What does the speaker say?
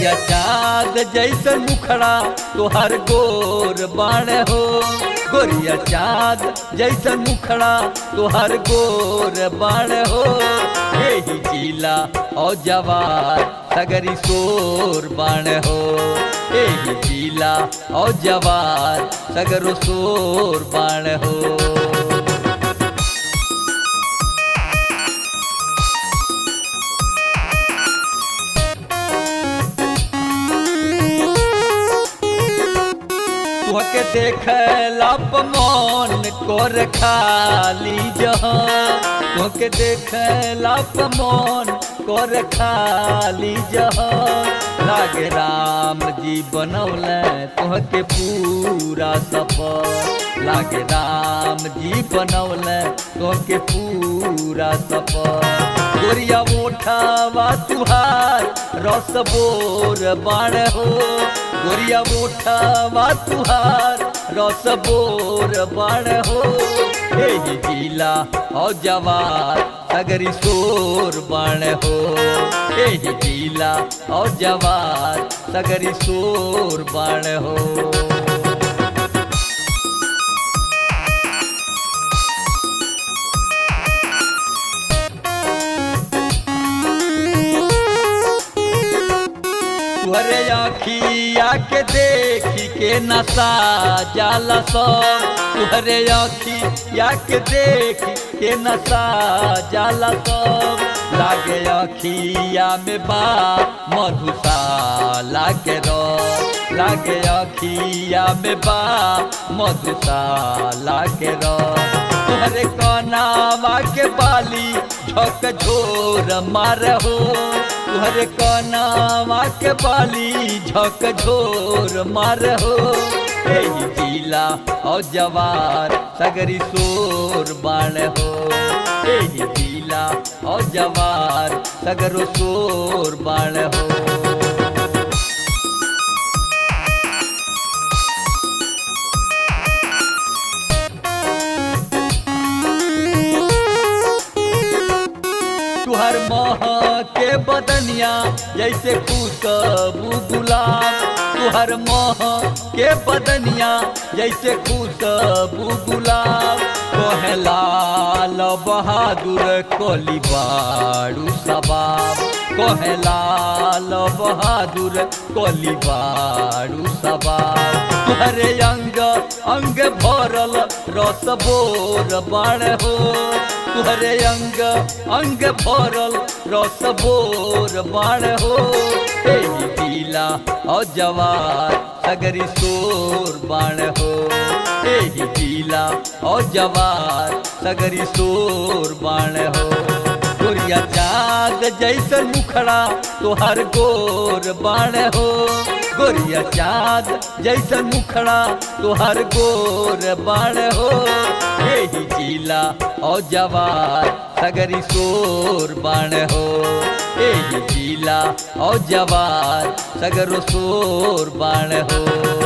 गोरिया चाँद जैसन मुखड़ा तोहर गोर बाण हो। गोरिया चाँद जैसन मुखड़ा तोहर गोर बाण हो। यही जिला और जवार सगरी शोर बाण हो। यही जिला और जवार सगरो शोर बाण हो। तुहके देखला मन कर खाली जहाँ। तुहके देखला मन कर खाली जहाँ। लागे राम जी बनौले तुहके पूरा सफर। लागे राम जी बनौले तुहके पूरा सफर। गोरिया उठावा तुहार रस बोर बाण हो। गोरिया उठावा तुहार रस बोर बाण हो। यही जिला और जवार सगरी शोर बाण हो। यही जिला और जवार सगरी शोर बाण हो। तुहरे आँखिया के देखी के नशा जाला सब। तुहरे आँखिया के देखी के नशा जाला सब। लागे आँखिया में बा मधुशाला के रस। लागे आँखिया में बा मधुशाला के रस। तुहरे कनावा के बाली झक झोर मार हो। तुहरे कनावा के बाली झक झोर मार हो। यही जिला और जवार सगरी शोर बाण हो। यही जिला और जवार सगरो शोर बाण हो। तुहर मोह के बदनिया जैसे खुशबू गुलाब। तुहर मोह के बदनिया जैसे खुशबू गुलाब। कहे लाल बहादुर कोली बाड़ू सबाब। कहे लाल बहादुर कोली बाड़ू सबाब। तुहरे अंग अंग भरल रस बोर बाण हो। तुहरे अंग अंग भरल रस बोर बाण हो। यही जिला और जवार सगरी शोर बाण हो। यही जिला और जवार सगरी शोर बाण हो। गोरिया चाँद जैसन मुखड़ा तोहर गोर बाण हो। गोरिया चाँद जैसन मुखड़ा तोहर गोर बाण हो। यही जिला और जवार सगरी शोर बाण हो। यही जिला और जवार सगरो शोर बाण हो।